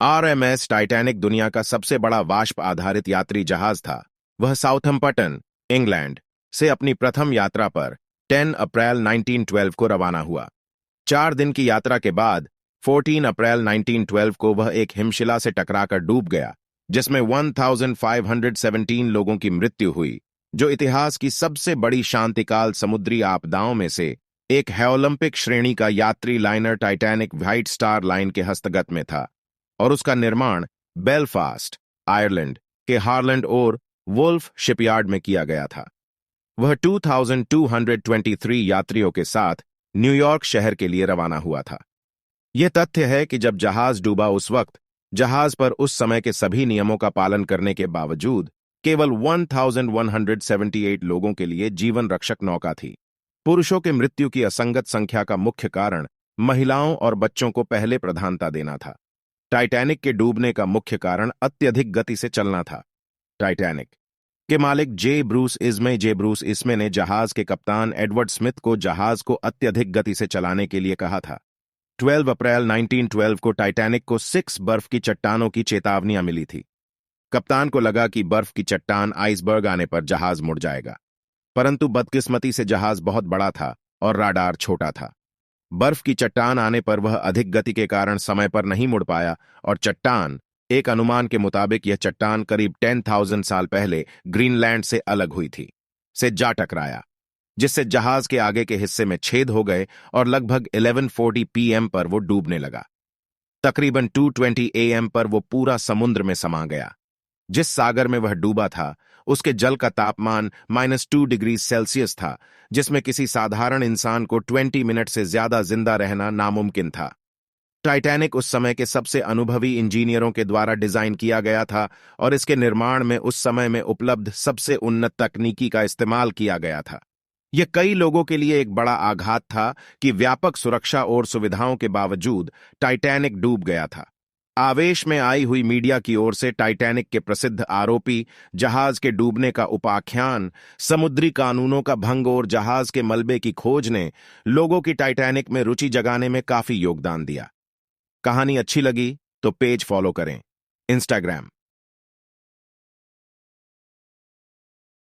RMS Titanic दुनिया का सबसे बड़ा वाष्प आधारित यात्री जहाज था। वह साउथम्पटन, इंग्लैंड से अपनी प्रथम यात्रा पर 10 अप्रैल 1912 को रवाना हुआ। 4 दिन की यात्रा के बाद 14 अप्रैल 1912 को वह एक हिमशिला से टकराकर डूब गया, जिसमें 1517 लोगों की मृत्यु हुई, जो इतिहास की सबसे बड़ी शांतिकाल समुद्री आपदाओं में से एक है। ओलंपिक श्रेणी का यात्री liner Titanic white star line के हस्तगत में था और उसका निर्माण बेलफास्ट, आयरलैंड के हारलैंड और वुल्फ शिपयार्ड में किया गया था। वह 2223 यात्रियों के साथ न्यूयॉर्क शहर के लिए रवाना हुआ था। यह तथ्य है कि जब जहाज डूबा उस वक्त जहाज पर उस समय के सभी नियमों का पालन करने के बावजूद केवल 1178 लोगों के लिए जीवन रक्षक नौका थी। पुरुषों के मृत्यु की असंगत संख्या का मुख्य कारण महिलाओं और बच्चों को पहले प्रधानता देना था। टाइटैनिक के डूबने का मुख्य कारण अत्यधिक गति से चलना था। टाइटैनिक के मालिक जे ब्रूस इस्मे ने जहाज के कप्तान एडवर्ड स्मिथ को जहाज को अत्यधिक गति से चलाने के लिए कहा था। 12 अप्रैल 1912 को टाइटैनिक को 6 बर्फ की चट्टानों की चेतावनियां मिली थी। कप्तान को लगा कि बर्फ की चट्टान आइसबर्ग आने पर जहाज मुड़ जाएगा, परंतु बदकिस्मती से जहाज बहुत बड़ा था और राडार छोटा था। बर्फ की चट्टान आने पर वह अधिक गति के कारण समय पर नहीं मुड़ पाया और चट्टान, एक अनुमान के मुताबिक यह चट्टान करीब 10,000 साल पहले ग्रीनलैंड से अलग हुई थी, से जा टकराया, जिससे जहाज के आगे के हिस्से में छेद हो गए और लगभग 11:40 PM पर वो डूबने लगा। तकरीबन 2:20 AM पर वो पूरा समुद्र में समा गया। जिस सागर में वह डूबा था उसके जल का तापमान -2 डिग्री सेल्सियस था, जिसमें किसी साधारण इंसान को 20 मिनट से ज्यादा जिंदा रहना नामुमकिन था। टाइटैनिक उस समय के सबसे अनुभवी इंजीनियरों के द्वारा डिजाइन किया गया था और इसके निर्माण में उस समय में उपलब्ध सबसे उन्नत तकनीकी का इस्तेमाल किया गया था। यह कई लोगों के लिए एक बड़ा आघात था कि व्यापक सुरक्षा और सुविधाओं के बावजूद टाइटैनिक डूब गया था। आवेश में आई हुई मीडिया की ओर से टाइटैनिक के प्रसिद्ध आरोपी जहाज के डूबने का उपाख्यान, समुद्री कानूनों का भंग और जहाज के मलबे की खोज ने लोगों की टाइटैनिक में रुचि जगाने में काफी योगदान दिया। कहानी अच्छी लगी तो पेज फॉलो करें। इंस्टाग्राम